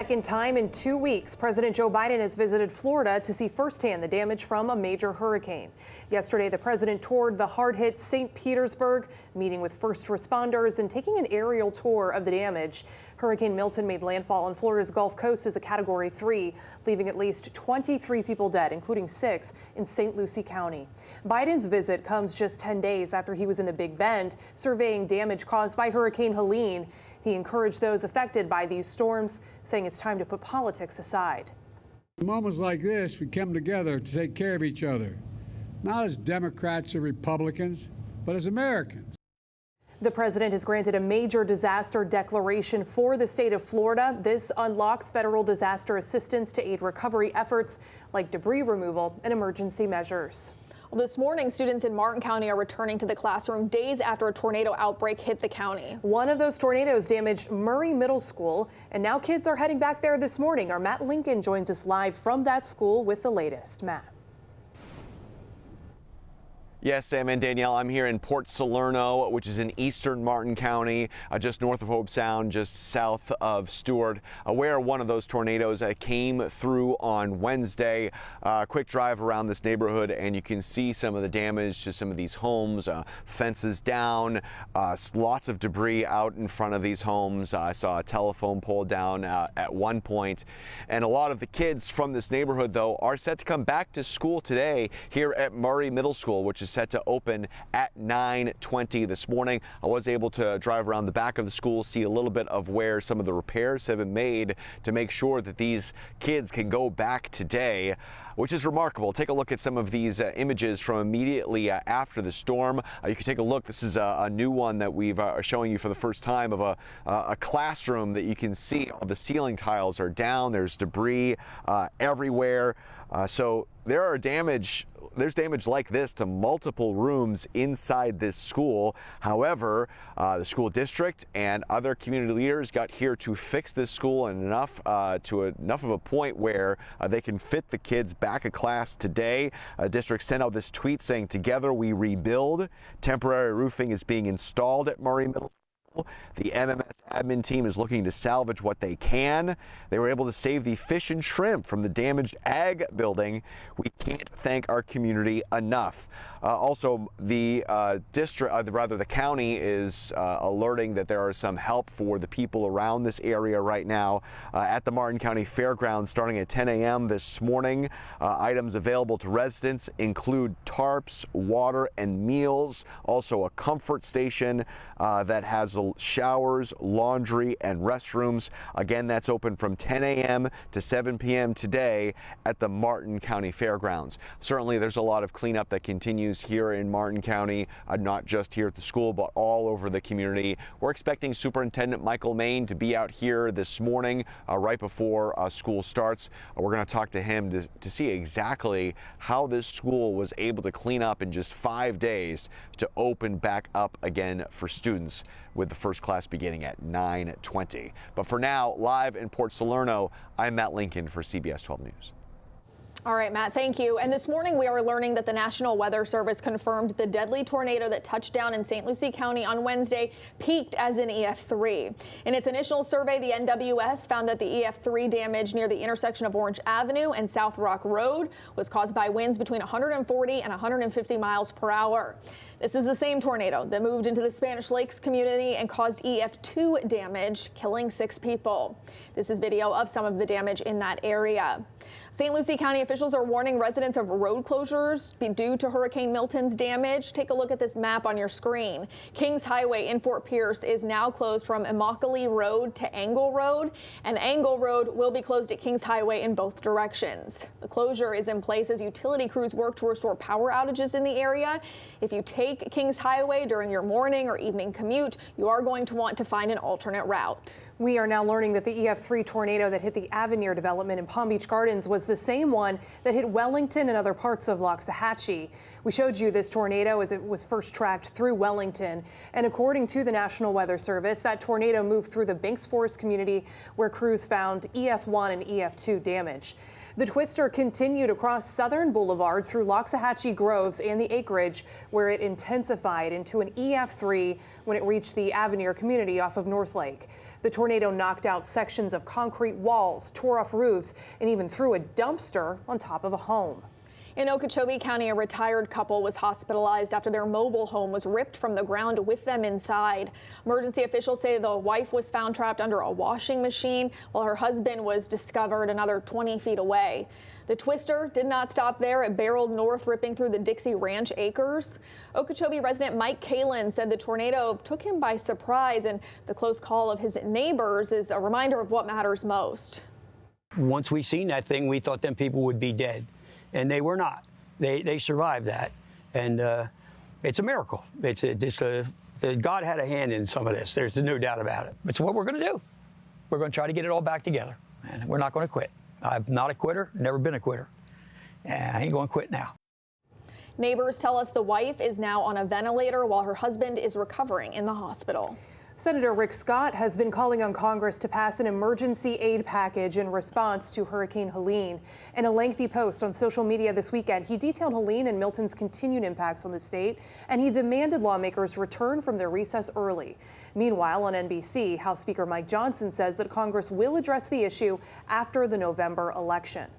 second time in 2 weeks, President Joe Biden has visited Florida to see firsthand the damage from a major hurricane. Yesterday, the president toured the hard-hit St. Petersburg, meeting with first responders and taking an aerial tour of the damage. Hurricane Milton made landfall on Florida's Gulf Coast as a Category 3, leaving at least 23 people dead, including 6 in St. Lucie County. Biden's visit comes just 10 days after he was in the Big Bend, surveying damage caused by Hurricane Helene. He encouraged those affected by these storms, saying it's time to put politics aside. In moments like this, we come together to take care of each other, not as Democrats or Republicans, but as Americans. The president has granted a major disaster declaration for the state of Florida. This unlocks federal disaster assistance to aid recovery efforts like debris removal and emergency measures. Well, this morning, students in Martin County are returning to the classroom days after a tornado outbreak hit the county. One of those tornadoes damaged Murray Middle School, and now kids are heading back there this morning. Our Matt Lincoln joins us live from that school with the latest. Matt. Yes, Sam and Danielle, I'm here in Port Salerno, which is in eastern Martin County, just north of Hope Sound, just south of Stewart, where one of those tornadoes came through on Wednesday. Quick drive around this neighborhood, and you can see some of the damage to some of these homes, fences down, lots of debris out in front of these homes. I saw a telephone pole down at one point, and a lot of the kids from this neighborhood, though, are set to come back to school today here at Murray Middle School, which is set to open at 9:20 this morning. I was able to drive around the back of the school, see a little bit of where some of the repairs have been made to make sure that these kids can go back today, which is remarkable. Take a look at some of these images from immediately after the storm. You can take a look. This is a new one that we've showing you for the first time of a classroom that you can see. All the ceiling tiles are down. There's debris everywhere. So there's damage like this to multiple rooms inside this school. However, the school district and other community leaders got here to fix this school and enough of a point where they can fit the kids back in class today. District sent out this tweet saying, "Together we rebuild. Temporary roofing is being installed at Murray Middle School. The MMS admin team is looking to salvage what they can. They were able to save the fish and shrimp from the damaged ag building. We can't thank our community enough." Also, the the county is alerting that there are some help for the people around this area right now at the Martin County Fairgrounds starting at 10 a.m. this morning. Items available to residents include tarps, water, and meals. Also, a comfort station that has showers, laundry, and restrooms. Again, that's open from 10 a.m. to 7 p.m. today at the Martin County Fairgrounds. Certainly, there's a lot of cleanup that continues here in Martin County, not just here at the school, but all over the community. We're expecting Superintendent Michael Main to be out here this morning right before school starts. We're going to talk to him to see exactly how this school was able to clean up in just 5 days to open back up again for students, with the first class beginning at 9:20. But for now, live in Port Salerno, I'm Matt Lincoln for CBS 12 News. All right, Matt, thank you. And this morning we are learning that the National Weather Service confirmed the deadly tornado that touched down in St. Lucie County on Wednesday peaked as an EF3. In its initial survey, the NWS found that the EF3 damage near the intersection of Orange Avenue and South Rock Road was caused by winds between 140 and 150 miles per hour. This is the same tornado that moved into the Spanish Lakes community and caused EF2 damage, killing 6 people. This is video of some of the damage in that area. St. Lucie County officials are warning residents of road closures due to Hurricane Milton's damage. Take a look at this map on your screen. Kings Highway in Fort Pierce is now closed from Immokalee Road to Angle Road, and Angle Road will be closed at Kings Highway in both directions. The closure is in place as utility crews work to restore power outages in the area. If you take Kings Highway during your morning or evening commute, you are going to want to find an alternate route. We are now learning that the EF3 tornado that hit the Avenir development in Palm Beach Gardens was the same one one that hit Wellington and other parts of Loxahatchee. We showed you this tornado as it was first tracked through Wellington. And according to the National Weather Service, that tornado moved through the Binks Forest community where crews found EF1 and EF2 damage. The twister continued across Southern Boulevard through Loxahatchee Groves and the acreage, where it intensified into an EF3 when it reached the Avenir community off of North Lake. The tornado knocked out sections of concrete walls, tore off roofs, and even threw a dumpster on top of a home. In Okeechobee County, a retired couple was hospitalized after their mobile home was ripped from the ground with them inside. Emergency officials say the wife was found trapped under a washing machine while her husband was discovered another 20 feet away. The twister did not stop there. It barreled north, ripping through the Dixie Ranch acres. Okeechobee resident Mike Kalin said the tornado took him by surprise, and the close call of his neighbors is a reminder of what matters most. Once we seen that thing, we thought them people would be dead. And they were not. They survived that, and it's a miracle. God had a hand in some of this. There's no doubt about it. It's what we're going to do. We're going to try to get it all back together, and we're not going to quit. I'm not a quitter, never been a quitter, and I ain't going to quit now. Neighbors tell us the wife is now on a ventilator while her husband is recovering in the hospital. Senator Rick Scott has been calling on Congress to pass an emergency aid package in response to Hurricane Helene. In a lengthy post on social media this weekend, he detailed Helene and Milton's continued impacts on the state, and he demanded lawmakers return from their recess early. Meanwhile, on NBC, House Speaker Mike Johnson says that Congress will address the issue after the November election.